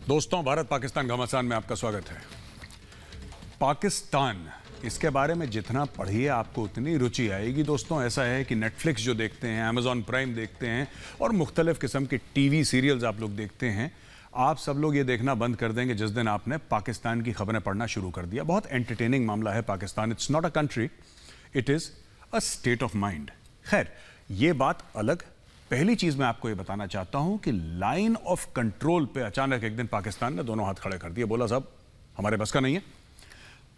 दोस्तों, भारत पाकिस्तान घमासान में आपका स्वागत है। पाकिस्तान, इसके बारे में जितना पढ़िए आपको उतनी रुचि आएगी। दोस्तों, ऐसा है कि नेटफ्लिक्स जो देखते हैं, अमेजॉन प्राइम देखते हैं और मुख्तलिफ किस्म के टीवी सीरियल्स आप लोग देखते हैं, आप सब लोग ये देखना बंद कर देंगे जिस दिन आपने पाकिस्तान की खबरें पढ़ना शुरू कर दिया। बहुत एंटरटेनिंग मामला है Pakistan. It's not a country, it is a state of mind. खैर, ये बात अलग। पहली चीज मैं आपको ये बताना चाहता हूं कि लाइन ऑफ कंट्रोल पे अचानक एक दिन पाकिस्तान ने दोनों हाथ खड़े कर दिए। बोला, साहब हमारे बस का नहीं है,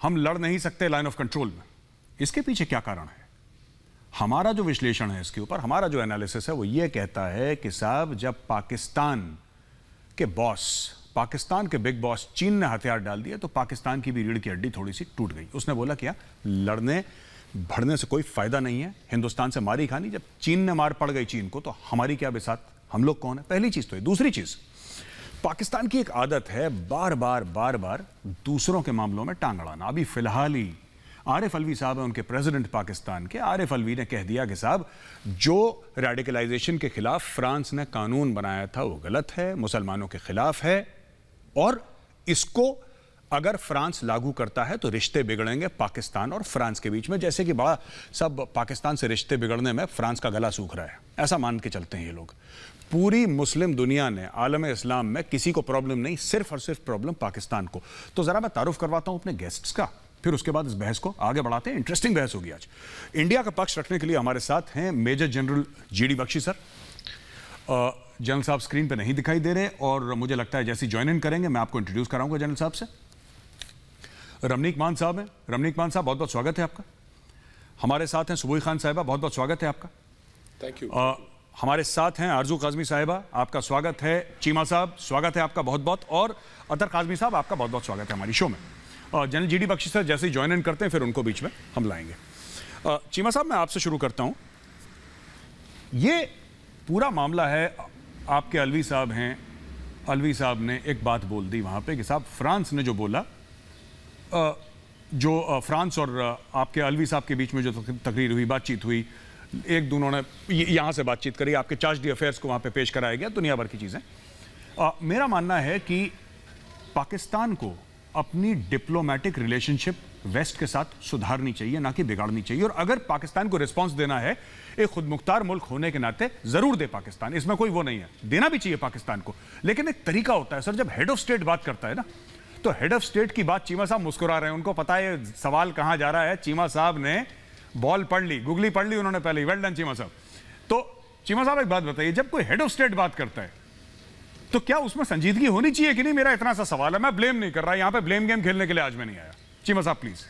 हम लड़ नहीं सकते लाइन ऑफ कंट्रोल में। इसके पीछे क्या कारण है? हमारा जो विश्लेषण है इसके ऊपर, हमारा जो एनालिसिस है वो ये कहता है कि साहब, जब पाकिस्तान के बॉस, पाकिस्तान के बिग बॉस चीन ने हथियार डाल दिए तो पाकिस्तान की भी रीढ़ की हड्डी थोड़ी सी टूट गई। उसने बोला क्या, लड़ने भड़ने से कोई फायदा नहीं है, हिंदुस्तान से मारी खानी। जब चीन ने मार पड़ गई चीन को तो हमारी क्या बिसात, हम लोग कौन है? पहली चीज तो है। दूसरी चीज, पाकिस्तान की एक आदत है बार बार दूसरों के मामलों में टांग अड़ाना। अभी फिलहाल ही आरिफ अलवी साहब हैं, उनके प्रेसिडेंट पाकिस्तान के। आरिफ अलवी ने कह दिया कि साहब, जो रेडिकलाइजेशन के खिलाफ फ्रांस ने कानून बनाया था वो गलत है, मुसलमानों के खिलाफ है, और इसको अगर फ्रांस लागू करता है तो रिश्ते बिगड़ेंगे पाकिस्तान और फ्रांस के बीच में। जैसे कि बड़ा सब पाकिस्तान से रिश्ते बिगड़ने में फ्रांस का गला सूख रहा है, ऐसा मान के चलते हैं ये लोग। पूरी मुस्लिम दुनिया ने, आलम इस्लाम में किसी को प्रॉब्लम नहीं, सिर्फ और सिर्फ प्रॉब्लम पाकिस्तान को। तो जरा मैं तारुफ करवाता हूं अपने गेस्ट्स का, फिर उसके बाद इस बहस को आगे बढ़ाते हैं। इंटरेस्टिंग बहस होगी आज। इंडिया का पक्ष रखने के लिए हमारे साथ हैं major general GD Bakshi sir. General साहब स्क्रीन पर नहीं दिखाई दे रहे और मुझे लगता है जैसे ज्वाइन इन करेंगे मैं आपको इंट्रोड्यूस कराऊंगा जनरल साहब से। रमनीक मान साहब हैं। रमनीक मान साहब, बहुत बहुत स्वागत है आपका। हमारे साथ हैं सुबोई खान साहिबा, बहुत बहुत स्वागत है आपका। Thank you. हमारे साथ हैं आरजू काजमी साहिबा, आपका स्वागत है। चीमा साहब, स्वागत है आपका बहुत बहुत। और अतर काजमी साहब, आपका बहुत बहुत स्वागत है हमारी शो में। जनरल जीडी बख्शी सर जैसे ही ज्वाइन इन करते हैं फिर उनको बीच में हम लाएंगे। चीमा साहब, मैं आपसे शुरू करता हूं। ये पूरा मामला है, आपके अलवी साहब हैं, अलवी साहब ने एक बात बोल दी वहां पे कि साहब, फ्रांस ने जो बोला, जो फ्रांस और आपके अलवी साहब के बीच में जो तकरीर हुई, बातचीत हुई, एक दोनों ने यहाँ से बातचीत करी, आपके चार्ज डी अफेयर्स को वहाँ पे पेश कराया गया, दुनिया भर की चीज़ें। मेरा मानना है कि पाकिस्तान को अपनी डिप्लोमेटिक रिलेशनशिप वेस्ट के साथ सुधारनी चाहिए, ना कि बिगाड़नी चाहिए। और अगर पाकिस्तान को रिस्पॉन्स देना है, एक खुदमुख्तार मुल्क होने के नाते जरूर दे पाकिस्तान, इसमें कोई वो नहीं है, देना भी चाहिए पाकिस्तान को। लेकिन एक तरीका होता है सर, जब हेड ऑफ स्टेट बात करता है ना, तो हेड ऑफ स्टेट की बात, चीमा साहब मुस्कुरा रहे हैं, उनको पता है सवाल कहां जा रहा है। चीमा साहब ने बॉल पढ़ ली, गुगली पढ़ ली उन्होंने पहले ही। वेल डन चीमा साहब। तो चीमा साहब, एक बात बताइए, जब कोई हेड ऑफ स्टेट बात करता है तो क्या उसमें संजीदगी होनी चाहिए कि नहीं? मेरा इतना सा सवाल है। मैं ब्लेम नहीं कर रहा, यहां पे ब्लेम गेम खेलने के लिए आज मैं नहीं आया। चीमा साहब प्लीज।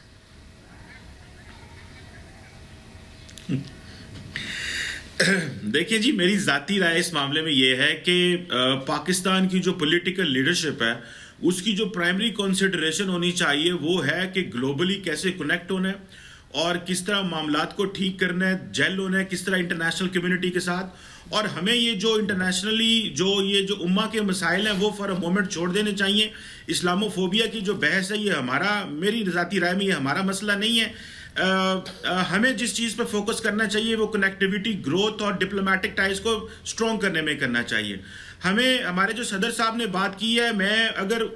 देखिए जी, मेरी जाती राय इस मामले में यह है कि पाकिस्तान की जो पॉलिटिकल लीडरशिप है उसकी जो प्राइमरी कंसिडरेशन होनी चाहिए वो है कि ग्लोबली कैसे कनेक्ट होना है और किस तरह मामलात को ठीक करना है, जेल होना है किस तरह इंटरनेशनल कम्युनिटी के साथ। और हमें ये जो इंटरनेशनली ये जो उम्मा के मसाइल हैं वो फॉर अ मोमेंट छोड़ देने चाहिए। इस्लामोफोबिया की जो बहस है, ये मेरी ज़ाती राय में ये हमारा मसला नहीं है। हमें जिस चीज़ पर फोकस करना चाहिए वो कनेक्टिविटी, ग्रोथ और डिप्लोमेटिक टाइज को स्ट्रॉन्ग करने में करना चाहिए। हमें, हमारे जो सदर साहब ने बात की है, मैं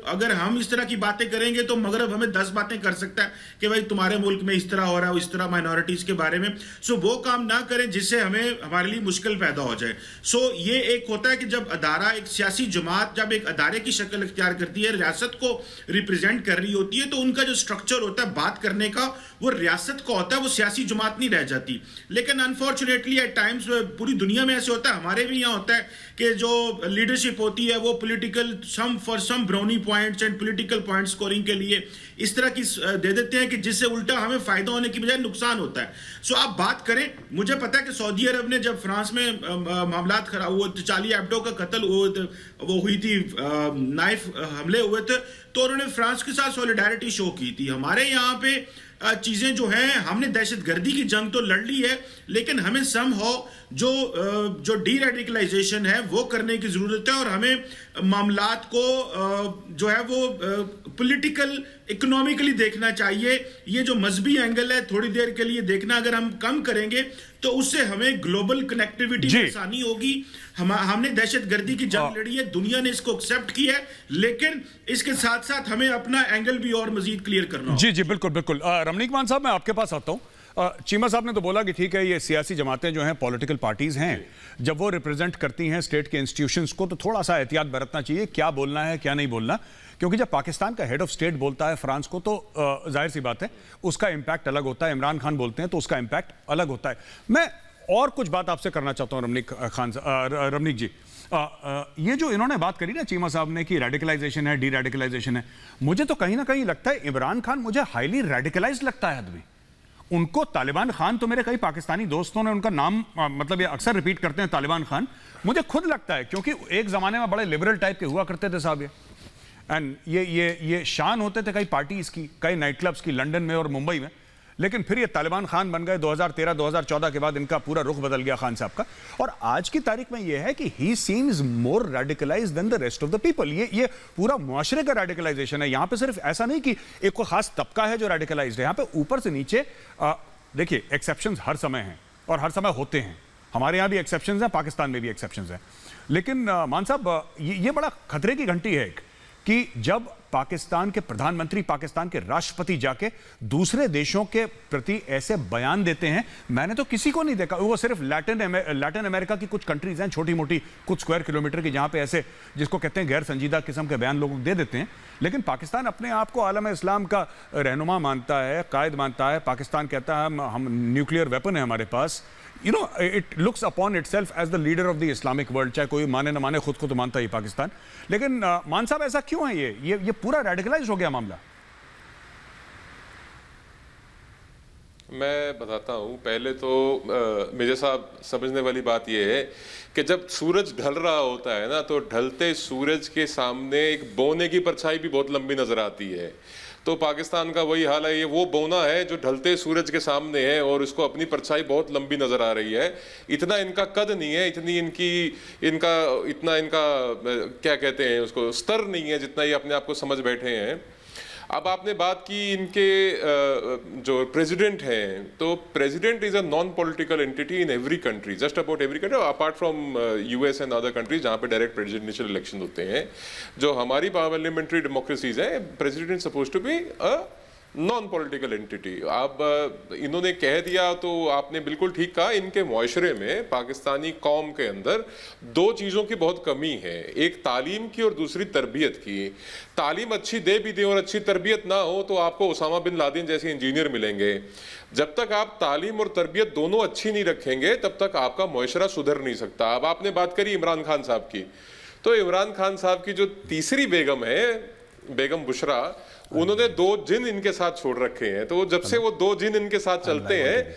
अगर हम इस तरह की बातें करेंगे तो मगरब हमें 10 बातें कर सकता है कि भाई तुम्हारे मुल्क में इस तरह हो रहा है, इस तरह माइनॉरिटीज़ के बारे में। सो वो काम ना करें जिससे हमारे लिए मुश्किल पैदा हो जाए। सो ये एक होता है कि जब अदारा, एक सियासी जमात जब एक अदारे की शक्ल इख्तियार करती है, रियासत को रिप्रेजेंट कर रही होती है, तो उनका जो स्ट्रक्चर होता है बात करने का वो रियासत का होता है, वो सियासी जमात नहीं रह जाती। लेकिन अनफॉर्चुनेटली एट टाइम्स पूरी दुनिया में ऐसे होता है, हमारे भी यहाँ होता है कि जो लीडरशिप होती है वो political for some brownie points and political point scoring के लिए इस तरह की दे देते हैं कि जिससे उल्टा हमें फायदा होने की बजाय नुकसान होता है। सो आप बात करें, मुझे पता है कि सऊदी अरब ने जब फ्रांस में मामलात खराब हुए, चार्ली एब्डो का कत्ल वो हुई थी, नाइफ हमले हुए थे, तो उन्होंने फ्रांस के साथ सॉलिडारिटी शो की थी। हमारे यहाँ पे चीज़ें जो हैं, हमने दहशतगर्दी की जंग तो लड़ ली है, लेकिन हमें समहाउ जो डी रेडिकलाइजेशन है वो करने की ज़रूरत है। और हमें मामलात को जो है वो पॉलिटिकल, इकोनॉमिकली देखना चाहिए। ये जो मजहबी एंगल है थोड़ी देर के लिए देखना अगर हम कम करेंगे तो उससे हमें ग्लोबल कनेक्टिविटी में आसानी होगी। हमने दहशतगर्दी की जंग लड़ी है, दुनिया ने इसको एक्सेप्ट किया है, लेकिन इसके साथ साथ हमें अपना एंगल भी और मजीद क्लियर करना होगा। जी जी बिल्कुल बिल्कुल। रमनीक मान साहब, मैं आपके पास आता हूं। चीमा साहब ने तो बोला कि ठीक है, ये सियासी जमातें जो हैं, पॉलिटिकल पार्टीज हैं, जब वो रिप्रेजेंट करती हैं स्टेट के इंस्टीट्यूशंस को, तो थोड़ा सा एहतियात बरतना चाहिए क्या बोलना है क्या नहीं बोलना, क्योंकि जब पाकिस्तान का हेड ऑफ स्टेट बोलता है फ्रांस को, तो जाहिर सी बात है उसका इंपैक्ट अलग होता है। इमरान खान बोलते हैं तो उसका इंपैक्ट अलग होता है। मैं और कुछ बात आपसे करना चाहता हूं रमनीक जी। ये जो इन्होंने बात करी ना चीमा साहब ने कि रेडिकलाइजेशन है, डी रेडिकलाइजेशन है, मुझे तो कहीं ना कहीं लगता है इमरान खान मुझे हाईली रेडिकलाइज्ड लगता है आदमी। उनको तालिबान खान, तो मेरे कई पाकिस्तानी दोस्तों ने उनका नाम मतलब ये अक्सर रिपीट करते हैं तालिबान खान। मुझे खुद लगता है क्योंकि एक जमाने में बड़े लिबरल टाइप के हुआ करते थे साहब ये, एंड ये शान होते थे कई पार्टीज की, कई नाइट क्लब्स की लंदन में और मुंबई में। लेकिन फिर ये तालिबान खान बन गए 2013-2014 के बाद, इनका पूरा रुख बदल गया खान साहब का। और आज की तारीख में ये है कि he seems more radicalised than the rest of the people. ये पूरा मुआशरे का रेडिकलाइजेशन है। यहाँ पे सिर्फ ऐसा नहीं कि एक कोई खास तबका है जो रेडिकलाइज्ड है, यहाँ पे ऊपर से नीचे देखिए एक्सेप्शंस हर समय हैं और हर समय होते हैं। हमारे यहाँ भी एक्सेप्शंस हैं, पाकिस्तान में भी एक्सेप्शंस हैं। लेकिन मान साहब, ये बड़ा खतरे की घंटी है कि जब पाकिस्तान के प्रधानमंत्री, पाकिस्तान के राष्ट्रपति जाके दूसरे देशों के प्रति ऐसे बयान देते हैं, मैंने तो किसी को नहीं देखा। वो सिर्फ लैटिन अमेरिका की कुछ कंट्रीज हैं, छोटी मोटी कुछ स्क्वायर किलोमीटर की, जहां पे ऐसे जिसको कहते हैं गैर संजीदा किस्म के बयान लोगों को दे देते हैं। लेकिन पाकिस्तान अपने आप को आलम इस्लाम का रहनुमा मानता है, कायद मानता है। पाकिस्तान कहता है हम न्यूक्लियर वेपन है हमारे पास। You know, it looks upon itself as the leader of the Islamic world. चाहे कोई माने ना माने, खुद को तो मानता ही पाकिस्तान। लेकिन मान साहब, ऐसा क्यों है? ये पूरा रेडिकलाइज हो गया मामला। मैं बताता हूं। पहले तो मेजर साहब, समझने वाली बात यह है कि जब सूरज ढल रहा होता है ना, तो ढलते सूरज के सामने एक बोने की परछाई भी बहुत लंबी नजर आती है। तो पाकिस्तान का वही हाल है। ये वो बोना है जो ढलते सूरज के सामने है और उसको अपनी परछाई बहुत लंबी नजर आ रही है। इतना इनका कद नहीं है, इतना इनका क्या कहते हैं उसको, स्तर नहीं है जितना ये अपने आप को समझ बैठे हैं। अब आपने बात की इनके जो प्रेसिडेंट हैं, तो president is a non political entity in every country, just about every country, apart from US and other countries जहाँ पे डायरेक्ट प्रेसिडेंशियल इलेक्शन होते हैं। जो हमारी पार्लियामेंट्री डेमोक्रेसीज है, president suppose to be a non political entity. अब इन्होंने कह दिया तो आपने बिल्कुल ठीक कहा। इनके मुआशरे में, पाकिस्तानी कौम के अंदर दो चीज़ों की बहुत कमी है, एक तालीम की और दूसरी तरबियत की। तालीम अच्छी दे भी दें और अच्छी तरबियत ना हो तो आपको उसामा बिन लादेन जैसे इंजीनियर मिलेंगे। जब तक आप तालीम और तरबियत दोनों अच्छी नहीं रखेंगे तब तक आपका मुआशरा सुधर नहीं सकता। अब आपने बात करी इमरान खान साहब की, तो इमरान खान साहब की जो तीसरी बेगम है, बेगम बुशरा, उन्होंने 2 जिन इनके साथ छोड़ रखे हैं। तो जब से वो 2 जिन इनके साथ चलते हैं,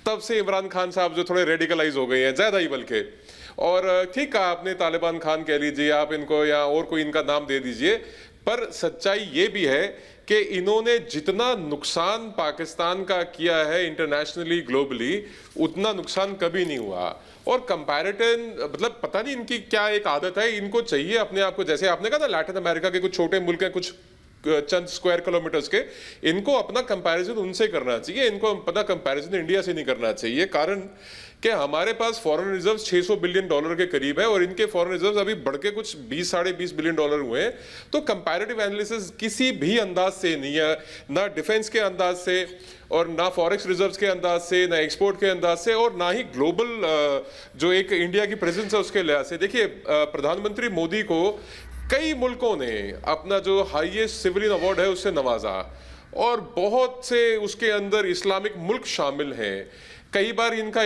तब से इमरान खान साहब जो थोड़े रेडिकलाइज हो गए हैं, ज्यादा ही बल्कि। और ठीक कहा आपने, तालिबान खान कह लीजिए आप इनको, या और कोई इनका नाम दे दीजिए, पर सच्चाई ये भी है कि इन्होंने जितना नुकसान पाकिस्तान का किया है इंटरनेशनली, ग्लोबली, उतना नुकसान कभी नहीं हुआ। और कंपैरिटन, मतलब पता नहीं इनकी क्या एक आदत है, इनको चाहिए अपने आप को, जैसे आपने कहा ना लैटिन अमेरिका के कुछ छोटे मुल्क हैं, कुछ चंद स्क्वायर किलोमीटर्स के, इनको अपना कंपैरिजन उनसे करना चाहिए, इनको अपना कंपैरिजन इंडिया से नहीं करना चाहिए। कारण कि हमारे पास फॉरेन रिजर्व्स $600 बिलियन के करीब है और इनके फॉरेन रिजर्व्स अभी बढ़ के कुछ 20-20.5 बिलियन हुए हैं। तो कंपैरेटिव एनालिसिस किसी भी अंदाज से नहीं है, ना डिफेंस के अंदाज से और ना फॉरेक्स रिजर्व्स के अंदाज से, ना एक्सपोर्ट के अंदाज से, और ना ही ग्लोबल जो एक इंडिया की प्रेजेंस है उसके लिहाज से। देखिए, प्रधानमंत्री मोदी को कई मुल्कों ने अपना जो हाईएस्ट सिविलियन अवार्ड है उससे नवाजा, और बहुत से उसके अंदर इस्लामिक मुल्क शामिल हैं। कई बार इनका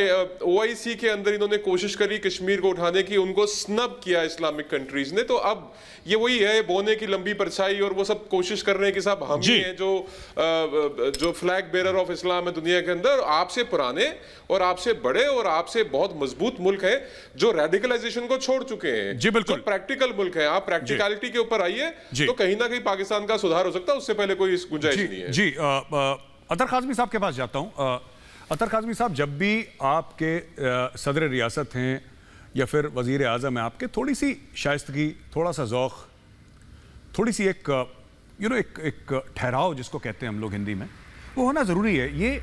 OIC के अंदर इन्होंने कोशिश करी कश्मीर को उठाने की, उनको स्नब किया इस्लामिक कंट्रीज ने। तो अब ये वही है, बोने की लंबी परछाई, और वो सब कोशिश कर रहे हैं कि साहब हम ही हैं जो फ्लैग बेरर ऑफ इस्लाम है दुनिया के अंदर। आपसे पुराने और आपसे बड़े और आपसे बहुत मजबूत मुल्क हैं जो रेडिकलाइजेशन को छोड़ चुके हैं, जी बिल्कुल, प्रैक्टिकल मुल्क हैं। आप प्रैक्टिकलिटी के ऊपर आइए तो कहीं ना कहीं पाकिस्तान का सुधार हो सकता है, उससे पहले कोई गुंजाइश नहीं है। जी, अतर काज़मी साहब के पास जाता हूं। अतर काज़मी साहब, जब भी आपके सदर रियासत हैं या फिर वज़ीर आज़म है, आपके थोड़ी सी शाइस्तगी, थोड़ा सा ज़ौक़, थोड़ी सी एक ठहराव जिसको कहते हैं हम लोग हिंदी में, वो होना ज़रूरी है। ये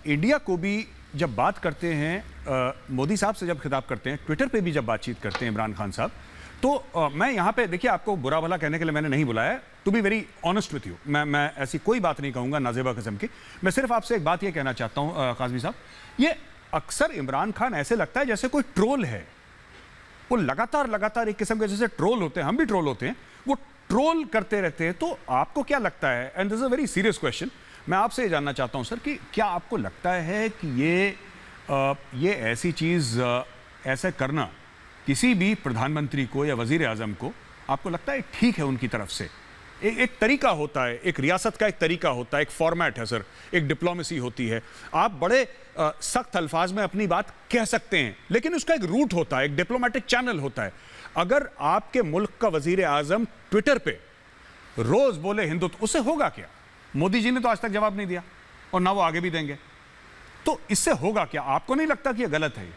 इंडिया को भी जब बात करते हैं मोदी साहब से, जब खिताब करते हैं, ट्विटर पे भी जब बातचीत करते हैं इमरान खान साहब, तो मैं यहाँ पे देखिए, आपको बुरा भला कहने के लिए मैंने नहीं बुलाया, to be very honest with you, मैं ऐसी कोई बात नहीं कहूँगा नाजेबा किस्म की। मैं सिर्फ आपसे एक बात ये कहना चाहता हूँ काज़मी साहब, ये अक्सर इमरान खान ऐसे लगता है जैसे कोई ट्रोल है, वो लगातार एक किस्म के जैसे ट्रोल होते हैं, हम भी ट्रोल होते हैं, वो ट्रोल करते रहते हैं। तो आपको क्या लगता है, and this is a very serious question, मैं आपसे ये जानना चाहता हूं सर कि क्या आपको लगता है कि ये ऐसी चीज़ ऐसे करना किसी भी प्रधानमंत्री को या वजीर आजम को, आपको लगता है ठीक है उनकी तरफ से? एक तरीका होता है, एक रियासत का एक तरीका होता है, एक फॉर्मेट है सर, एक डिप्लोमेसी होती है, आप बड़े सख्त अल्फाज में अपनी बात कह सकते हैं, लेकिन उसका एक रूट होता है, एक डिप्लोमेटिक चैनल होता है। अगर आपके मुल्क का वजीर आजम ट्विटर पे रोज बोले हिंदुत्व, उससे होगा क्या? मोदी जी ने तो आज तक जवाब नहीं दिया और ना वो आगे भी देंगे, तो इससे होगा क्या? आपको नहीं लगता कि यह गलत है?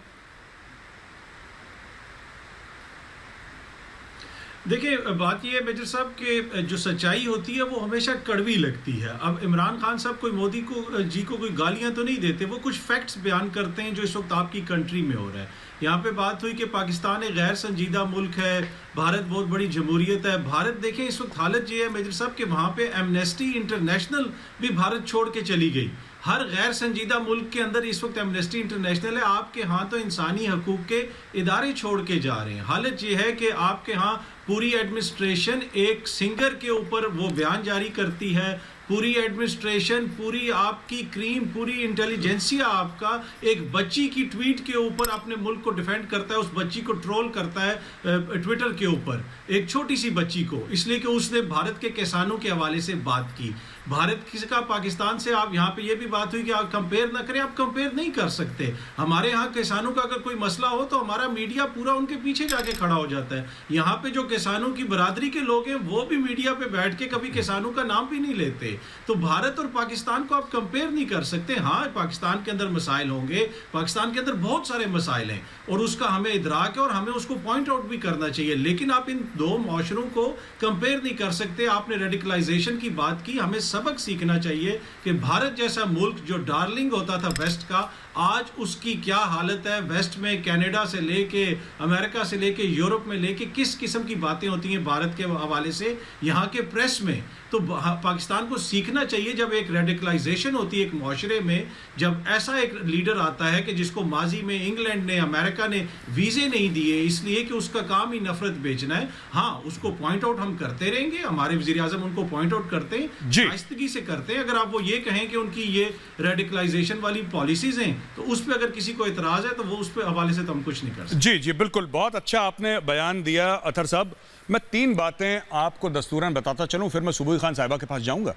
देखिए, बात यह है मेजर साहब कि जो सच्चाई होती है वो हमेशा कड़वी लगती है। अब इमरान खान साहब कोई मोदी को कोई गालियां तो नहीं देते, वो कुछ फैक्ट्स बयान करते हैं जो इस वक्त आपकी कंट्री में हो रहा है। यहाँ पे बात हुई कि पाकिस्तान एक गैर संजीदा मुल्क है, भारत बहुत बड़ी जमहूरियत है। भारत देखें इस वक्त हालत ये है मेजर साहब कि वहाँ पे एमनेस्टी इंटरनेशनल भी भारत छोड़ के चली गई। हर गैर संजीदा मुल्क के अंदर इस वक्त एमनेस्टी इंटरनेशनल है, आपके यहाँ तो इंसानी हकूक के इदारे छोड़ के जा रहे हैं। हालत ये है कि आपके यहाँ पूरी एडमिनिस्ट्रेशन एक सिंगर के ऊपर वो बयान जारी करती है, पूरी एडमिनिस्ट्रेशन, पूरी आपकी क्रीम, पूरी इंटेलिजेंसिया आपका एक बच्ची की ट्वीट के ऊपर अपने मुल्क को डिफेंड करता है, उस बच्ची को ट्रोल करता है ट्विटर के ऊपर, एक छोटी सी बच्ची को, इसलिए कि उसने भारत के किसानों के हवाले से बात की। भारत का पाकिस्तान से आप यहाँ पे ये भी बात हुई कि आप कंपेयर ना करें, आप कंपेयर नहीं कर सकते। हमारे यहाँ किसानों का अगर कोई मसला हो तो हमारा मीडिया पूरा उनके पीछे जाके खड़ा हो जाता है। यहाँ पे जो किसानों की बरादरी के लोग हैं वो भी मीडिया पे बैठ के कभी किसानों का नाम भी नहीं लेते। तो भारत और पाकिस्तान को आप कंपेयर नहीं कर सकते। हाँ, पाकिस्तान के अंदर मसाइल होंगे, पाकिस्तान के अंदर बहुत सारे मसाइल हैं और उसका हमें इदराक है और हमें उसको पॉइंट आउट भी करना चाहिए, लेकिन आप इन दो माशरों को कंपेयर नहीं कर सकते। आपने रेडिकलाइजेशन की बात की, हमें सबक सीखना चाहिए कि भारत जैसा मुल्क जो डार्लिंग होता था वेस्ट का, आज उसकी क्या हालत है। वेस्ट में कनाडा से लेके अमेरिका से लेके यूरोप में लेके किस किस्म की बातें होती हैं भारत के हवाले से यहाँ के प्रेस में। तो पाकिस्तान को सीखना चाहिए, जब एक रेडिकलाइजेशन होती है एक माशरे में, जब ऐसा एक लीडर आता है कि जिसको माजी में इंग्लैंड ने, अमेरिका ने वीजे नहीं दिए इसलिए कि उसका काम ही नफरत बेचना है, हाँ उसको पॉइंट आउट हम करते रहेंगे, हमारे वजीर आजम उनको पॉइंट आउट करते हैं, आहिस्तगी से करते हैं। अगर आप वो ये कहें कि उनकी ये रेडिकलाइजेशन वाली पॉलिसीज हैं तो उस पर अगर किसी को इतराज है तो वो उस पर हवाले से तो हम कुछ नहीं कर सकते। जी जी बिल्कुल, बहुत अच्छा आपने बयान दिया अतर साहब। मैं तीन बातें आपको दस्तूरन बताता चलूं, फिर मैं सुबह खान साहिबा के पास जाऊंगा।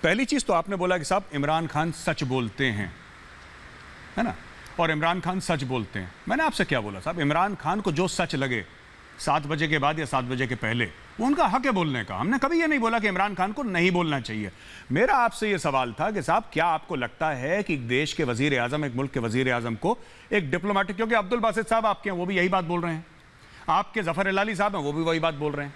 पहली चीज तो आपने बोला कि साहब इमरान खान सच बोलते हैं, है ना, और इमरान खान सच बोलते हैं। मैंने आपसे क्या बोला साहब, इमरान खान को जो सच लगे 7 बजे के बाद या 7 बजे के पहले, वो उनका हक है बोलने का। हमने कभी ये नहीं बोला कि इमरान खान को नहीं बोलना चाहिए। मेरा आपसे ये सवाल था कि साहब क्या आपको लगता है कि देश के वजीर आजम, एक मुल्क के वजीर आजम को एक डिप्लोमेटिक, क्योंकि अब्दुल बासित साहब आपके हैं वो भी यही बात बोल रहे हैं, आपके जफर इलाली साहब हैं वो भी वही बात बोल रहे हैं,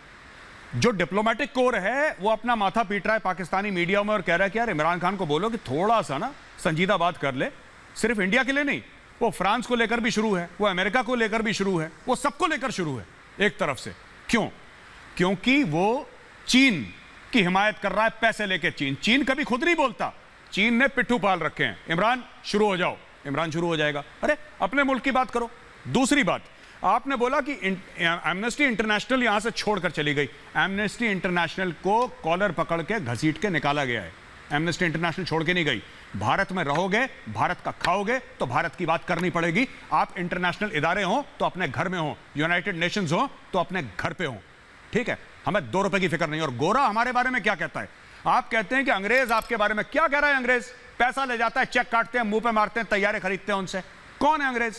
जो डिप्लोमेटिक कोर है वो अपना माथा पीट रहा है पाकिस्तानी मीडिया में और कह रहा है कि यार इमरान खान को बोलो कि थोड़ा सा ना संजीदा बात कर ले। सिर्फ इंडिया के लिए नहीं, वो फ्रांस को लेकर भी शुरू है, वो अमेरिका को लेकर भी शुरू है, वो सबको लेकर शुरू है एक तरफ से। क्यों? क्योंकि वो चीन की हिमायत कर रहा है पैसे लेके। चीन कभी खुद नहीं बोलता, चीन ने पिट्ठू पाल रखे हैं, इमरान शुरू हो जाओ, इमरान शुरू हो जाएगा। अरे अपने मुल्क की बात करो। दूसरी बात, आपने बोला कि एमनेस्टी इंटरनेशनल यहां से छोड़कर चली गई। एमनेस्टी इंटरनेशनल को कॉलर पकड़ के घसीट के निकाला गया है, एमनेस्टी इंटरनेशनल छोड़ के नहीं गई। भारत में रहोगे, भारत का खाओगे तो भारत की बात करनी पड़ेगी। आप इंटरनेशनल इदारे हो तो अपने घर में हो, यूनाइटेड नेशंस हो तो अपने घर पे हो, ठीक है। हमें 2 रुपए की फिक्र नहीं। और गोरा हमारे बारे में क्या कहता है? आप कहते हैं कि अंग्रेज आपके बारे में क्या कह रहा है? अंग्रेज पैसा ले जाता है, चेक काटते हैं, मुंह पे मारते हैं, तैयारे खरीदते हैं उनसे। कौन है अंग्रेज?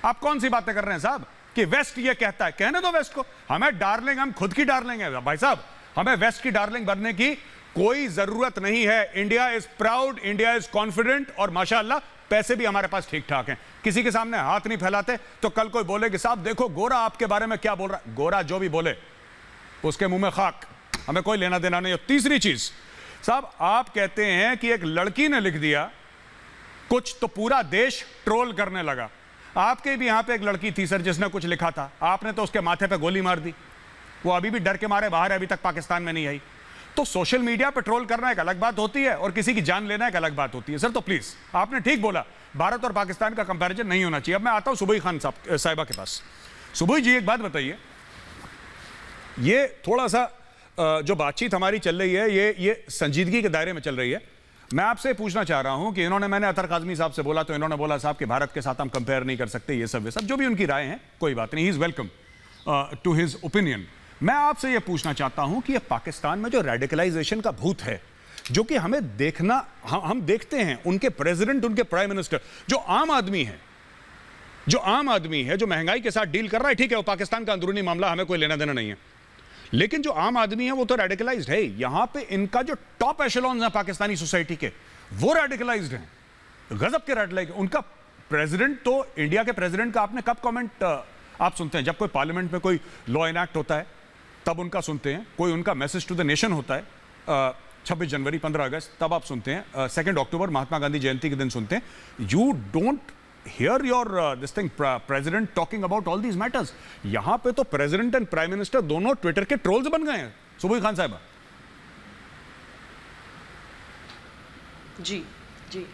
आप कौन सी बातें कर रहे हैं साहब कि वेस्ट ये कहता है? कहने दो वेस्ट को, हमें डार्लिंग, हम खुद की डार्लिंग है भाई साहब, हमें वेस्ट की डार्लिंग बनने की कोई जरूरत नहीं है। India is proud, India is confident और माशाअल्लाह पैसे भी हमारे पास ठीक ठाक हैं। किसी के सामने हाथ नहीं फैलाते। तो कल कोई बोले कि साहब देखो गोरा आपके बारे में क्या बोल रहा है, गोरा जो भी बोले उसके मुंह में खाक, हमें कोई लेना देना नहीं। और तीसरी चीज साहब, आप कहते हैं कि एक लड़की ने लिख दिया कुछ तो पूरा देश ट्रोल करने लगा। आपके भी यहां पे एक लड़की थी सर जिसने कुछ लिखा था, आपने तो उसके माथे पे गोली मार दी, वो अभी भी डर के मारे बाहर है, अभी तक पाकिस्तान में नहीं आई। तो सोशल मीडिया पे ट्रोल करना एक अलग बात होती है और किसी की जान लेना एक अलग बात होती है। सर तो प्लीज, आपने ठीक बोला, भारत और पाकिस्तान का कंपैरिजन नहीं होना चाहिए। अब मैं आता हूं सुबही खान साहिबा के पास। सुबही जी, एक बात बताइए, ये थोड़ा सा जो बातचीत हमारी चल रही है ये संजीदगी के दायरे में चल रही है। मैं आपसे पूछना चाह रहा हूं कि मैंने अतर काज़मी साहब से बोला तो इन्होंने बोला साहब कि भारत के साथ हम कंपेयर नहीं कर सकते, ये सब जो भी उनकी राय है, कोई बात नहीं, he is welcome to his opinion. मैं आपसे ये पूछना चाहता हूं कि ये पाकिस्तान में जो रेडिकलाइजेशन का भूत है, जो कि हमें देखना, हम देखते हैं उनके प्रेसिडेंट, उनके प्राइम मिनिस्टर, जो आम आदमी है, जो महंगाई के साथ डील कर रहा है, ठीक है, वो पाकिस्तान का अंदरूनी मामला, हमें कोई लेना देना नहीं है, लेकिन जो आम आदमी है वो तो रेडिकलाइज्ड है। यहां पे इनका जो टॉप एशेलॉन्स हैं पाकिस्तानी सोसाइटी के, वो रेडिकलाइज्ड हैं, गजब के रेडिकलाइज्ड। उनका प्रेसिडेंट तो, इंडिया के प्रेसिडेंट का आपने कब कमेंट आप सुनते हैं? जब कोई पार्लियामेंट में कोई लॉ इनैक्ट होता है तब उनका सुनते हैं, कोई उनका मैसेज टू द नेशन होता है 26 जनवरी 15 अगस्त तब आप सुनते हैं, 2 अक्टूबर महात्मा गांधी जयंती के दिन सुनते हैं। You don't hear your this thing president talking about all these matters. यहां पे तो प्रेसिडेंट एंड प्राइम मिनिस्टर दोनों ट्विटर के ट्रोल्स बन गए हैं। सुबही खान साहिबा जी जी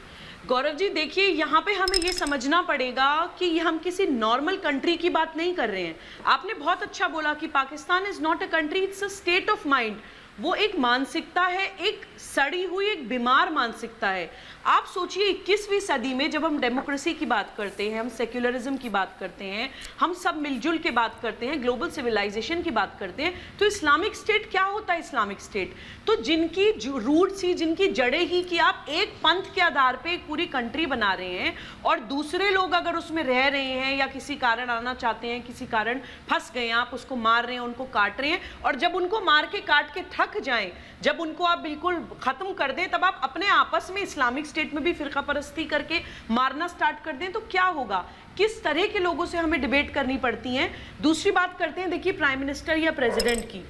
गौरव जी, देखिए यहाँ पे हमें ये समझना पड़ेगा कि हम किसी नॉर्मल कंट्री की बात नहीं कर रहे हैं। आपने बहुत अच्छा बोला कि Pakistan is not a country, it's a state of mind. वो एक मानसिकता है, एक सड़ी हुई, एक बीमार मानसिकता है। आप सोचिए 21वीं सदी में जब हम डेमोक्रेसी की बात करते हैं, हम सेक्युलरिज्म की बात करते हैं, हम सब मिलजुल के बात करते हैं, ग्लोबल सिविलाइजेशन की बात करते हैं, तो इस्लामिक स्टेट क्या होता है? इस्लामिक स्टेट तो जिनकी रूट्स ही, जिनकी जड़ें ही कि आप एक पंथ के आधार पे एक पूरी कंट्री बना रहे हैं और दूसरे लोग अगर उसमें रह रहे हैं या किसी कारण आना चाहते हैं, किसी कारण फंस गए, आप उसको मार रहे हैं, उनको काट रहे हैं, और जब उनको मार के काट के थक जाएं, जब उनको आप बिल्कुल खत्म कर दें, तब आप अपने आपस में इस्लामिक स्टेट में भी फिरका परस्ती करके मारना स्टार्ट कर दें, तो क्या होगा? किस तरह के लोगों से हमें डिबेट करनी पड़ती हैं। दूसरी बात करते हैं, देखिए प्राइम मिनिस्टर या प्रेसिडेंट की।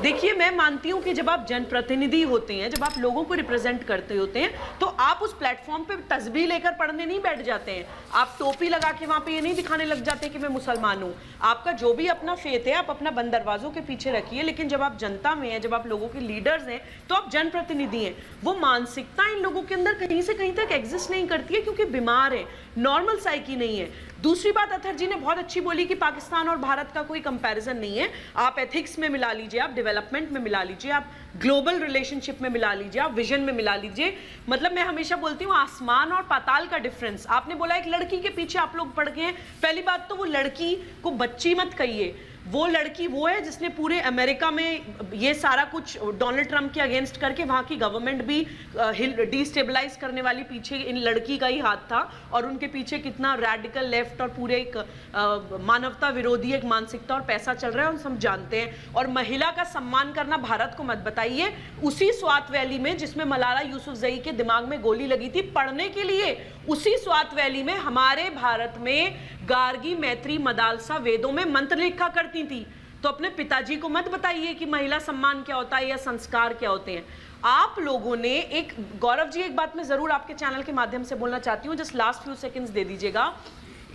देखिए मैं मानती हूं कि जब आप जनप्रतिनिधि होते हैं, जब आप लोगों को रिप्रेजेंट करते होते हैं, तो आप उस प्लेटफॉर्म पे तस्बीह लेकर पढ़ने नहीं बैठ जाते हैं। आप टोपी लगा के वहां पे ये नहीं दिखाने लग जाते कि मैं मुसलमान हूं। आपका जो भी अपना फेथ है आप अपना बंद दरवाजों के पीछे रखिए, लेकिन जब आप जनता में हैं, जब आप लोगों के लीडर्स हैं, तो आप जनप्रतिनिधि हैं। वो मानसिकता इन लोगों के अंदर कहीं से कहीं तक एग्जिस्ट नहीं करती है, क्योंकि बीमार है, नॉर्मल साइकी नहीं है। दूसरी बात अतर जी ने बहुत अच्छी बोली कि पाकिस्तान और भारत का कोई कंपैरिजन नहीं है। आप एथिक्स में मिला लीजिए, आप डेवलपमेंट में मिला लीजिए, आप ग्लोबल रिलेशनशिप में मिला लीजिए, आप विजन में मिला लीजिए। मतलब मैं हमेशा बोलती हूँ आसमान और पाताल का डिफरेंस। आपने बोला एक लड़की के पीछे आप लोग पड़ गए हैं। पहली बात तो वो लड़की को बच्ची मत कहिए, वो लड़की वो है जिसने पूरे अमेरिका में ये सारा कुछ डोनाल्ड ट्रंप के अगेंस्ट करके वहाँ की गवर्नमेंट भी डिस्टेबलाइज करने वाली पीछे इन लड़की का ही हाथ था, और उनके पीछे कितना रैडिकल लेफ्ट और पूरे एक मानवता विरोधी एक मानसिकता और पैसा चल रहा है, हम सब जानते हैं। और महिला का सम्मान करना भारत को मत बताइए। उसी स्वात वैली में जिसमें मलाला यूसुफजई के दिमाग में गोली लगी थी पढ़ने के लिए, उसी स्वात वैली में हमारे भारत में गार्गी, मैत्री, मदालसा वेदों में मंत्र लिखा करती थी। तो अपने पिताजी को मत बताइए कि महिला सम्मान क्या होता है या संस्कार क्या होते हैं। आप लोगों ने एक, गौरव जी एक बात मैं जरूर आपके चैनल के माध्यम से बोलना चाहती हूँ, जस्ट लास्ट फ्यू सेकंड्स दे दीजिएगा।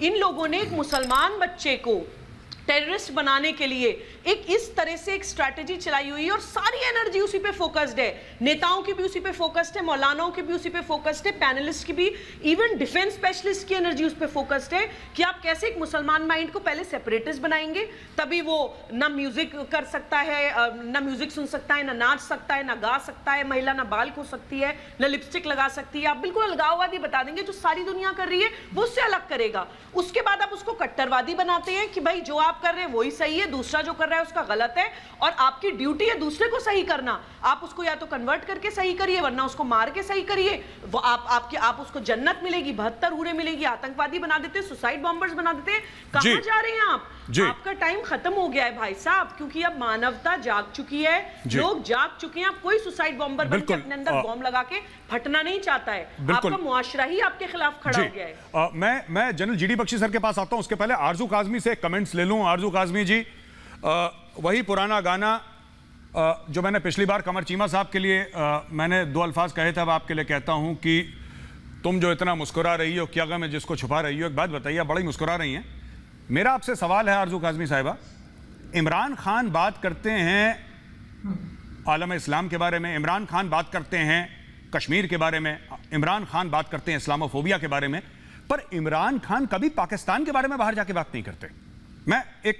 इन लोगों ने एक मुसलमान बच्चे को टेररिस्ट बनाने के लिए एक इस तरह से एक स्ट्रैटेजी चलाई हुई है, और सारी एनर्जी उसी पे फोकस्ड है। नेताओं की भी उसी पे फोकस्ड है, मौलानाओं की भी उसी पे फोकस्ड है, पैनलिस्ट की भी, इवन डिफेंस स्पेशलिस्ट की एनर्जी उस पे फोकस्ड है कि आप कैसे एक मुसलमान माइंड को पहले सेपरेटिस्ट बनाएंगे, तभी वो ना म्यूजिक कर सकता है, ना म्यूजिक सुन सकता है, ना नाच सकता है, ना गा सकता है, महिला ना बाल खो सकती है, ना लिपस्टिक लगा सकती है। आप बिल्कुल अलगाववादी बता देंगे, जो सारी दुनिया कर रही है वो उससे अलग करेगा। उसके बाद आप उसको कट्टरवादी बनाते हैं कि भाई जो आप कर रहे हैं वही सही है, दूसरा जो कर रहा है उसका गलत है, और आपकी ड्यूटी है दूसरे को सही करना। आप उसको या तो कन्वर्ट करके सही करिए, वरना उसको मार के सही करिए। वो आप उसको जन्नत मिलेगी, 72 हूरें मिलेगी। आतंकवादी बना देते, सुसाइड बॉम्बर्स बना देते। कहां जा रहे हैं आप? आपका टाइम खत्म हो गया है भाई साहब, क्योंकि अब मानवता जाग चुकी है, लोग जाग चुके हैं। आप कोई सुसाइड बॉम्बर बन के अपने अंदर बॉम्ब लगा के फटना नहीं चाहता है। आपका मुआशरा ही आपके खिलाफ खड़ा हो गया है। मैं जनरल जीडी बख्शी सर के पास आता हूं, उसके पहले आरजू काजमी से कमेंट्स ले लूं। आरजू काजमी जी, वही पुराना गाना जो मैंने पिछली बार कमर चीमा साहब के लिए मैंने 2 अल्फाज कहे थे, अब आपके लिए कहता हूं कि तुम जो इतना मुस्कुरा रही हो, क्या गम है जिसको छुपा रही हो? एक बात बताइए, बड़ी मुस्कुरा रही हैं। मेरा आपसे सवाल है आरजू काज़मी साहिबा, इमरान खान बात करते हैं आलम इस्लाम के बारे में, इमरान खान बात करते हैं कश्मीर के बारे में, इमरान खान बात करते हैं इस्लामोफोबिया के बारे में, पर इमरान खान कभी पाकिस्तान के बारे में बाहर जाके बात नहीं करते।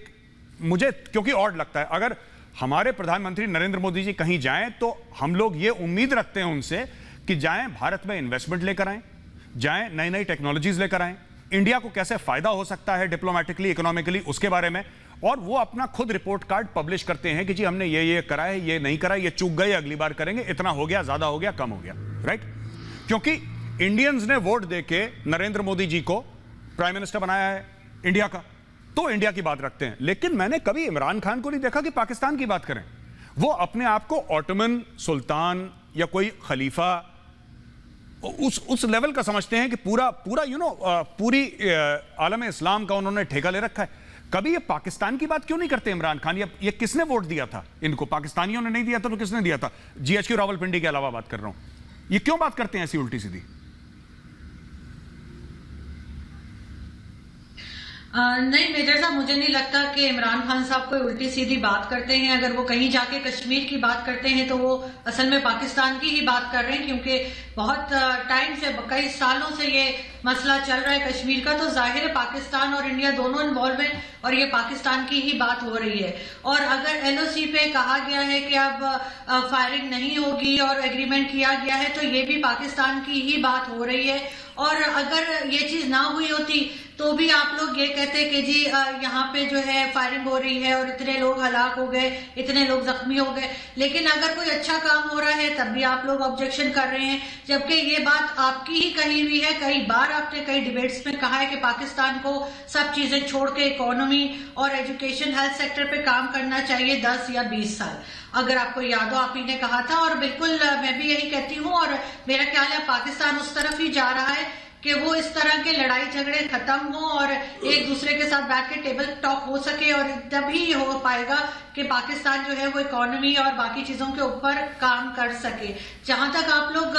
मुझे क्योंकि ऑड लगता है, अगर हमारे प्रधानमंत्री नरेंद्र मोदी जी कहीं जाएं तो हम लोग ये उम्मीद रखते हैं उनसे कि जाएं भारत में इन्वेस्टमेंट लेकर आएं, जाएं नई नई टेक्नोलॉजीज लेकर आएं, इंडिया को कैसे फायदा हो सकता है डिप्लोमेटिकली, इकोनॉमिकली, उसके बारे में, और वो अपना खुद रिपोर्ट कार्ड पब्लिश करते हैं कि जी हमने ये करा है, ये नहीं करा, ये चूक गए, अगली बार करेंगे, इतना हो गया, ज्यादा हो गया, कम हो गया, राइट? क्योंकि इंडियंस ने वोट देके नरेंद्र मोदी जी को प्राइम मिनिस्टर बनाया है इंडिया का, तो इंडिया की बात रखते हैं। लेकिन मैंने कभी इमरान खान को नहीं देखा कि पाकिस्तान की बात करें। वो अपने आप को ऑटोमन सुल्तान या कोई खलीफा उस लेवल का समझते हैं कि पूरा पूरी आलम इस्लाम का उन्होंने ठेका ले रखा है। कभी ये पाकिस्तान की बात क्यों नहीं करते इमरान खान? ये किसने वोट दिया था इनको? पाकिस्तानियों ने नहीं दिया था तो किसने दिया था? जीएचक्यू रावलपिंडी के अलावा बात कर रहा हूं। ये क्यों बात करते हैं ऐसी उल्टी सीधी? नहीं मेजर साहब, मुझे नहीं लगता कि इमरान खान साहब कोई उल्टी सीधी बात करते हैं। अगर वो कहीं जाके कश्मीर की बात करते हैं तो वो असल में पाकिस्तान की ही बात कर रहे हैं, क्योंकि बहुत टाइम से, कई सालों से ये मसला चल रहा है कश्मीर का, तो जाहिर है पाकिस्तान और इंडिया दोनों इन्वॉल्व हैं और ये पाकिस्तान की ही बात हो रही है। और अगर एलओसी पे कहा गया है कि अब फायरिंग नहीं होगी और एग्रीमेंट किया गया है, तो ये भी पाकिस्तान की ही बात हो रही है। और अगर ये चीज ना हुई होती तो भी आप लोग ये कहते कि जी यहाँ पे जो है फायरिंग हो रही है और इतने लोग हलाक हो गए, इतने लोग जख्मी हो गए। लेकिन अगर कोई अच्छा काम हो रहा है तब भी आप लोग ऑब्जेक्शन कर रहे हैं, जबकि ये बात आपकी ही कही हुई है। कई बार आपने कई डिबेट्स में कहा है कि पाकिस्तान को सब चीजें छोड़ के इकोनॉमी और एजुकेशन, हेल्थ सेक्टर पे काम करना चाहिए 10 या 20 साल। अगर आपको याद हो, आप ही ने कहा था, और बिल्कुल मैं भी यही कहती हूँ। और मेरा ख्याल है पाकिस्तान उस तरफ ही जा रहा है कि वो इस तरह के लड़ाई झगड़े खत्म हो और एक दूसरे के साथ बैठ के टेबल टॉक हो सके, और तभी हो पाएगा कि पाकिस्तान जो है वो इकोनॉमी और बाकी चीजों के ऊपर काम कर सके। जहां तक आप लोग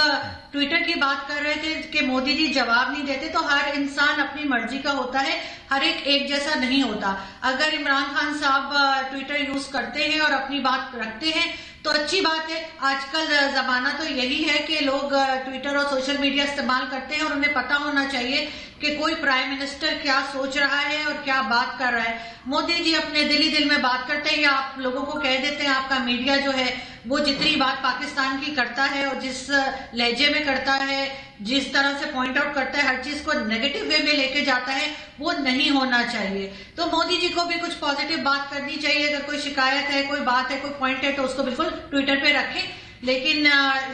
ट्विटर की बात कर रहे थे कि मोदी जी जवाब नहीं देते, तो हर इंसान अपनी मर्जी का होता है, हर एक जैसा नहीं होता। अगर इमरान खान साहब ट्विटर यूज करते हैं और अपनी बात रखते हैं तो अच्छी बात है। आजकल जमाना तो यही है कि लोग ट्विटर और सोशल मीडिया इस्तेमाल करते हैं और उन्हें पता होना चाहिए कि कोई प्राइम मिनिस्टर क्या सोच रहा है और क्या बात कर रहा है। मोदी जी अपने दिल ही दिल में बात करते हैं या आप लोगों को कह देते हैं। आपका मीडिया जो है वो जितनी बात पाकिस्तान की करता है और जिस लहजे में करता है, जिस तरह से पॉइंट आउट करता है, हर चीज को नेगेटिव वे में लेके जाता है, वो नहीं होना चाहिए। तो मोदी जी को भी कुछ पॉजिटिव बात करनी चाहिए। अगर कोई शिकायत है, कोई बात है, कोई पॉइंट है, तो उसको बिल्कुल ट्विटर पे रखें। लेकिन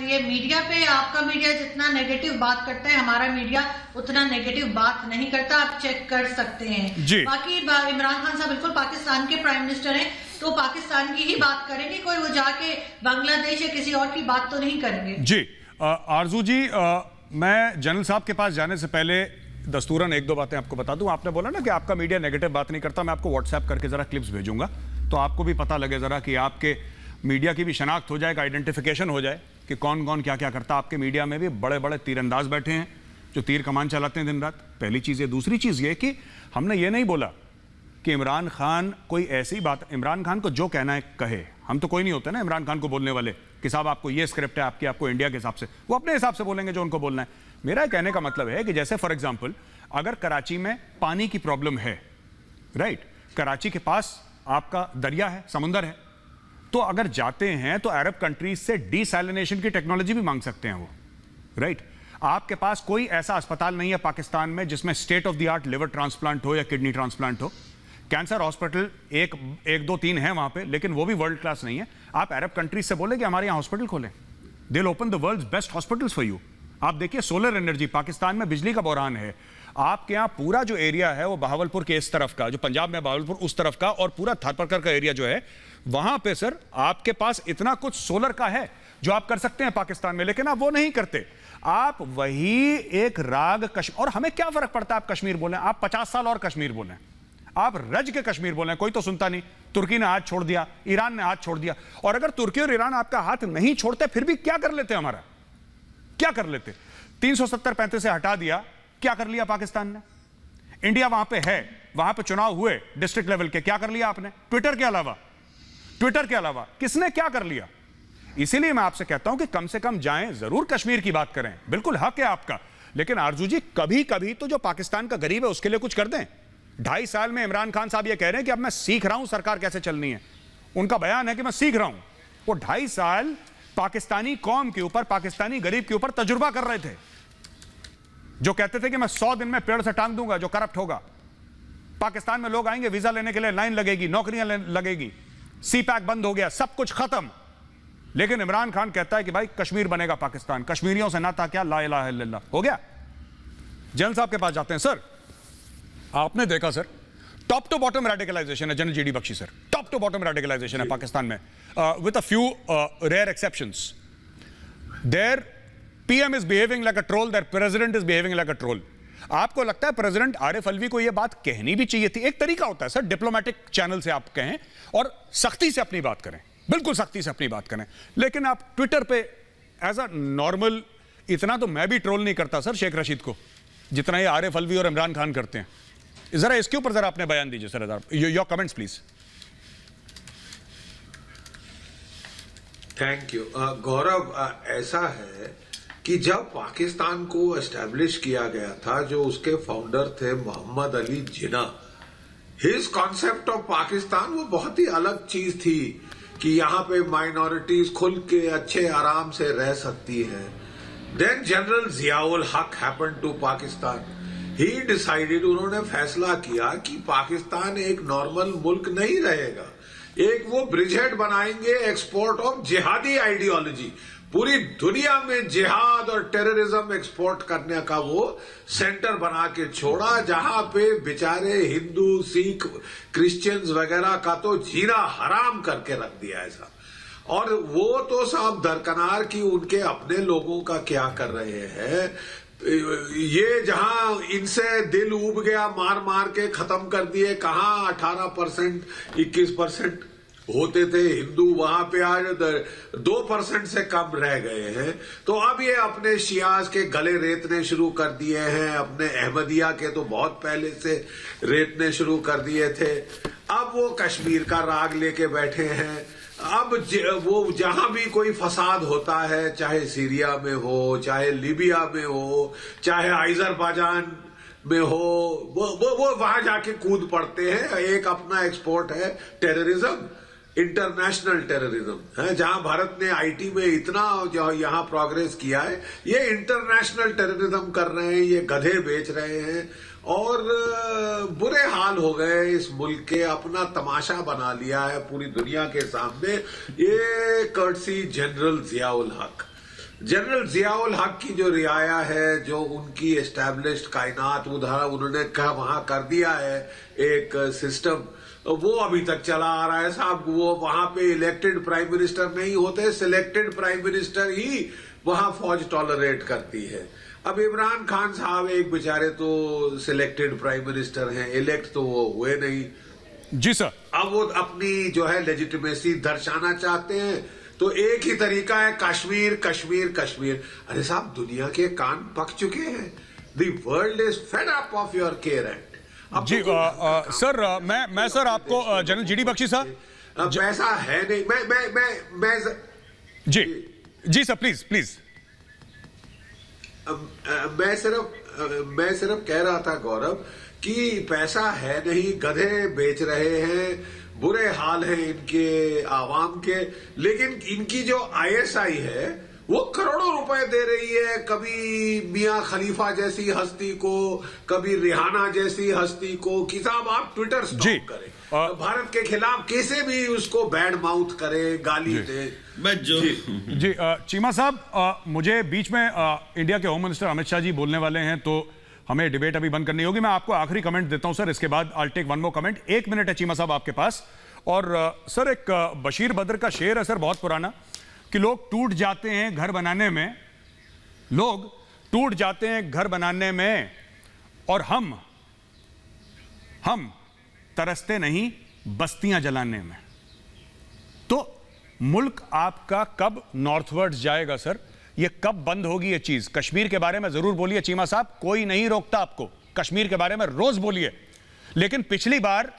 ये मीडिया पे, आपका मीडिया जितना नेगेटिव बात करता है, हमारा मीडिया उतना नेगेटिव बात नहीं करता। आप चेक कर सकते हैं। बाकी इमरान खान साहब बिल्कुल पाकिस्तान के प्राइम मिनिस्टर हैं, तो पाकिस्तान की ही बात करेंगे। कोई वो जाके बांग्लादेश या किसी और की बात तो नहीं करेंगे। जी आरजू जी, मैं जनरल साहब के पास जाने से पहले दस्तूरन एक दो बातें आपको बता दूं। आपने बोला ना कि आपका मीडिया नेगेटिव बात नहीं करता, मैं आपको व्हाट्सएप करके जरा क्लिप्स भेजूंगा तो आपको भी पता लगे जरा कि आपके मीडिया की भी शनाख्त हो जाए, आइडेंटिफिकेशन हो जाए कि कौन कौन क्या क्या करता। आपके मीडिया में भी बड़े बड़े तीरंदाज बैठे हैं जो तीर कमान चलाते हैं दिन रात। पहली चीज़ ये। दूसरी चीज़ ये कि हमने ये नहीं बोला कि इमरान खान कोई ऐसी बात, इमरान खान को जो कहना है कहे। हम तो कोई नहीं होते ना इमरान खान को बोलने वाले कि साहब आपको ये स्क्रिप्ट है आपकी, आपको इंडिया के हिसाब से। वो अपने हिसाब से बोलेंगे जो उनको बोलना है। मेरा कहने का मतलब है कि जैसे फॉर एग्जाम्पल अगर कराची में पानी की प्रॉब्लम है, राइट, कराची के पास आपका दरिया है, समुंदर है, तो अगर जाते हैं तो अरब कंट्रीज से डिसैलिनेशन की टेक्नोलॉजी भी मांग सकते हैं वो, राइट। आपके पास कोई ऐसा अस्पताल नहीं है पाकिस्तान में जिसमें state of the art liver transplant हो या किडनी ट्रांसप्लांट हो। कैंसर हॉस्पिटल एक दो तीन है वहां पे, लेकिन वो भी वर्ल्ड क्लास नहीं है। आप अरब कंट्रीज से बोले कि हमारे यहाँ हॉस्पिटल खोलें, they will open the world's best hospitals for you. आप देखिए सोलर एनर्जी, पाकिस्तान में बिजली का बहरान है। आपके यहाँ पूरा जो एरिया है वो बहावलपुर के इस तरफ का, जो पंजाब में बहावलपुर उस तरफ का, और पूरा थारपरकर का एरिया जो है वहां पे सर आपके पास इतना कुछ सोलर का है जो आप कर सकते हैं पाकिस्तान में, लेकिन आप वो नहीं करते। आप वही एक राग कश्मीर, और हमें क्या फर्क पड़ता है आप कश्मीर बोलें, आप 50 साल और कश्मीर बोलें, आप रज के कश्मीर बोलें, कोई तो सुनता नहीं। तुर्की ने हाथ छोड़ दिया, ईरान ने हाथ छोड़ दिया, और अगर तुर्की और ईरान आपका हाथ नहीं छोड़ते फिर भी क्या कर लेते हमारा, क्या कर लेते। 370-35 से हटा दिया, क्या कर लिया पाकिस्तान ने? इंडिया वहां पे है, वहां पे चुनाव हुए डिस्ट्रिक्ट लेवल के, क्या कर लिया आपने? ट्विटर के अलावा किसने क्या कर लिया? इसीलिए मैं आपसे कहता हूं कि कम से कम जाएं, जरूर कश्मीर की बात करें, बिल्कुल हक है आपका, लेकिन आरजू जी कभी कभी तो जो पाकिस्तान का गरीब है उसके लिए कुछ कर दें। 2.5 साल में इमरान खान साहब ये कह रहे हैं कि अब मैं सीख रहा हूं सरकार कैसे चलनी है। उनका बयान है कि मैं सीख रहा हूं। वो 2.5 साल पाकिस्तानी कौम के ऊपर, पाकिस्तानी गरीब के ऊपर तजुर्बा कर रहे थे, जो कहते थे कि मैं 100 दिन में पेड़ से टांग दूंगा जो करप्ट होगा। पाकिस्तान में लोग आएंगे, वीजा लेने के लिए लाइन लगेगी, नौकरियां लगेगी, सी पैक बंद हो गया, सब कुछ खत्म। लेकिन इमरान खान कहता है कि भाई कश्मीर बनेगा पाकिस्तान, कश्मीरियों से नाता क्या, ला इलाहा इल्लल्लाह, हो गया। जनरल साहब के पास जाते हैं। सर आपने देखा sir, top to bottom radicalisation है general GD Bakshi sir, top to bottom radicalisation है पाकिस्तान में, with a few rare exceptions. Their PM is behaving like a troll, their president is behaving like a troll. आपको लगता है president Arif Alvi को यह बात कहनी भी चाहिए थी? एक तरीका होता है सर, डिप्लोमेटिक चैनल से आप कहें और सख्ती से अपनी बात करें, बिल्कुल सख्ती से अपनी बात करें, लेकिन आप ट्विटर पे एज अ नॉर्मल, इतना तो मैं भी ट्रोल नहीं करता सर शेख रशीद को जितना ये आरिफ अलवी और इमरान खान करते हैं। जरा इसके ऊपर जरा अपने बयान दीजिए sir, your comments please. Thank you Gaurav. ऐसा है कि जब पाकिस्तान को एस्टैब्लिश किया गया था, जो उसके फाउंडर थे मोहम्मद अली जिना, हिज कॉन्सेप्ट ऑफ पाकिस्तान वो बहुत ही अलग चीज थी कि यहाँ पे माइनॉरिटीज खुल के अच्छे आराम से रह सकती हैं। Then general Ziaul Haq happened to Pakistan. He decided, उन्होंने फैसला किया कि पाकिस्तान एक नॉर्मल मुल्क नहीं रहेगा, एक वो ब्रिजहेड बनाएंगे एक्सपोर्ट ऑफ जिहादी आइडियोलॉजी। पूरी दुनिया में जिहाद और टेररिज्म एक्सपोर्ट करने का वो सेंटर बना के छोड़ा, जहां पे बेचारे हिंदू, सिख, क्रिश्चियंस वगैरह का तो जीना हराम करके रख दिया ऐसा। और वो तो साहब दरकनार की उनके अपने लोगों का क्या कर रहे हैं। ये जहां इनसे दिल उब गया, मार मार के खत्म कर दिए। कहां 18%, 21% होते थे हिंदू, वहां पे आज 2% से कम रह गए हैं। तो अब ये अपने शियाज के गले रेतने शुरू कर दिए हैं, अपने अहमदिया के तो बहुत पहले से रेतने शुरू कर दिए थे। अब वो कश्मीर का राग लेके बैठे हैं। अब वो जहां भी कोई फसाद होता है, चाहे सीरिया में हो, चाहे लीबिया में हो, चाहे अजरबैजान में हो, वो वहां जाके कूद पड़ते हैं। एक अपना एक्सपोर्ट है टेररिज्म, इंटरनेशनल टेररिज्म है। जहां भारत ने आईटी में इतना जो यहां प्रोग्रेस किया है, ये इंटरनेशनल टेररिज्म कर रहे हैं, ये गधे बेच रहे हैं और बुरे हाल हो गए इस मुल्क के। अपना तमाशा बना लिया है पूरी दुनिया के सामने। ये कर्टसी जनरल जियाउल हक, जनरल जियाउल हक की जो रियाया है, जो उनकी एस्टैब्लिश्ड कायनात उधर उन्होंने कहा वहां कर दिया है एक सिस्टम, वो अभी तक चला आ रहा है साहब। वो वहां पे इलेक्टेड प्राइम मिनिस्टर नहीं होते, सिलेक्टेड प्राइम मिनिस्टर ही वहां फौज टॉलरेट करती है। अब इमरान खान साहब एक बेचारे तो सिलेक्टेड प्राइम मिनिस्टर हैं, इलेक्ट तो वो हुए नहीं। जी सर। अब वो अपनी जो है लेजिटिमेसी दर्शाना चाहते हैं, तो एक ही तरीका है कश्मीर कश्मीर कश्मीर। अरे साहब दुनिया के कान पक चुके हैं। The world is fed up of your care act. जी सर, मैं सर आपको जनरल जीडी बख्शी साहब, पैसा है नहीं। मैं जी सर, प्लीज। मैं सिर्फ कह रहा था गौरव कि पैसा है नहीं, गधे बेच रहे हैं, बुरे हाल हैं इनके आवाम के। लेकिन इनकी जो आईएसआई है वो करोड़ों रुपए दे रही है, कभी मियां खलीफा जैसी हस्ती को, कभी रिहाना जैसी हस्ती को। कि साहब आप ट्विटर स्टॉप करें, भारत के खिलाफ कैसे भी उसको बैड माउथ करे, गाली दे। जी चीमा साहब, मुझे बीच में इंडिया के होम मिनिस्टर अमित शाह जी बोलने वाले हैं, तो हमें डिबेट अभी बंद करनी होगी। मैं आपको आखिरी कमेंट देता हूं सर, इसके बाद I take one more comment. 1 minute है चीमा साहब आपके पास। और सर एक बशीर बद्र का शेर है सर, बहुत पुराना, कि लोग टूट जाते हैं घर बनाने में, लोग टूट जाते हैं घर बनाने में, और हम तरसते नहीं बस्तियां जलाने में। तो मुल्क आपका कब नॉर्थवर्ड्स जाएगा सर, ये कब बंद होगी ये चीज? कश्मीर के बारे में जरूर बोलिए चीमा साहब, कोई नहीं रोकता आपको, कश्मीर के बारे में रोज बोलिए, लेकिन पिछली बार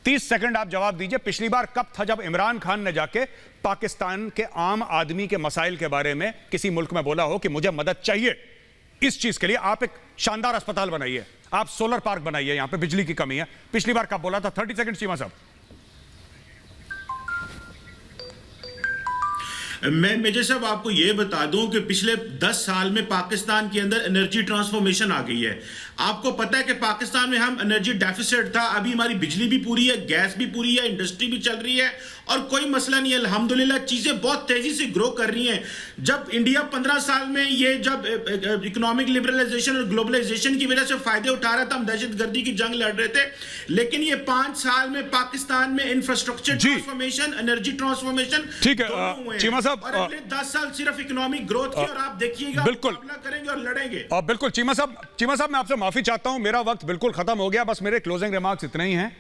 30 सेकंड आप जवाब दीजिए, पिछली बार कब था जब इमरान खान ने जाके पाकिस्तान के आम आदमी के मसाइल के बारे में किसी मुल्क में बोला हो कि मुझे मदद चाहिए इस चीज के लिए? आप एक शानदार अस्पताल बनाइए, आप सोलर पार्क बनाइए, यहां पे बिजली की कमी है, पिछली बार कब बोला था? 30 सेकंड चीमा साहब। मैं मेजर साहब आपको यह बता दूं कि पिछले 10 साल में पाकिस्तान के अंदर एनर्जी ट्रांसफॉर्मेशन आ गई है। आपको पता है कि पाकिस्तान में हम एनर्जी डेफिसिट था, अभी हमारी बिजली भी पूरी है, गैस भी पूरी है, इंडस्ट्री भी चल रही है और कोई मसला नहीं है। अल्हम्दुलिल्लाह चीजें बहुत तेजी से ग्रो कर रही हैं। जब इंडिया 15 साल में ये जब इकोनॉमिक लिबरलाइजेशन और ग्लोबलाइजेशन की वजह से फायदे उठा रहा था, हम दहशतगर्दी की जंग लड़ रहे थे, लेकिन ये 5 साल में पाकिस्तान में इंफ्रास्ट्रक्चर ट्रांसफॉर्मेशन, एनर्जी ट्रांसफॉर्मेशन, ठीक है चीमा साहब, और अगले 10 साल सिर्फ इकोनॉमिक ग्रोथ की, और आप देखिएगा बिल्कुल करेंगे और लड़ेंगे। बिल्कुल चीमा साहब मैं आपसे माफी चाहता हूं, मेरा वक्त बिल्कुल खत्म हो गया। बस मेरे क्लोजिंग रिमार्क्स इतने ही हैं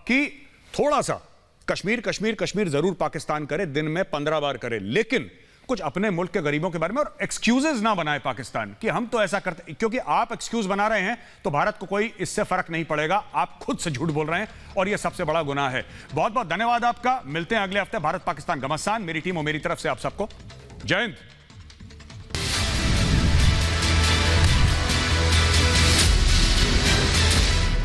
कि थोड़ा सा कश्मीर कश्मीर कश्मीर जरूर पाकिस्तान करे, दिन में 15 बार करे, लेकिन कुछ अपने मुल्क के गरीबों के बारे में और एक्सक्यूजेस ना बनाए पाकिस्तान कि हम तो ऐसा करते, क्योंकि आप एक्सक्यूज बना रहे हैं तो भारत को कोई इससे फर्क नहीं पड़ेगा। आप खुद से झूठ बोल रहे हैं और यह सबसे बड़ा गुनाह है। बहुत बहुत धन्यवाद आपका। मिलते हैं अगले हफ्ते भारत पाकिस्तान घमासान। मेरी टीम और मेरी तरफ से आप सबको जय हिंद।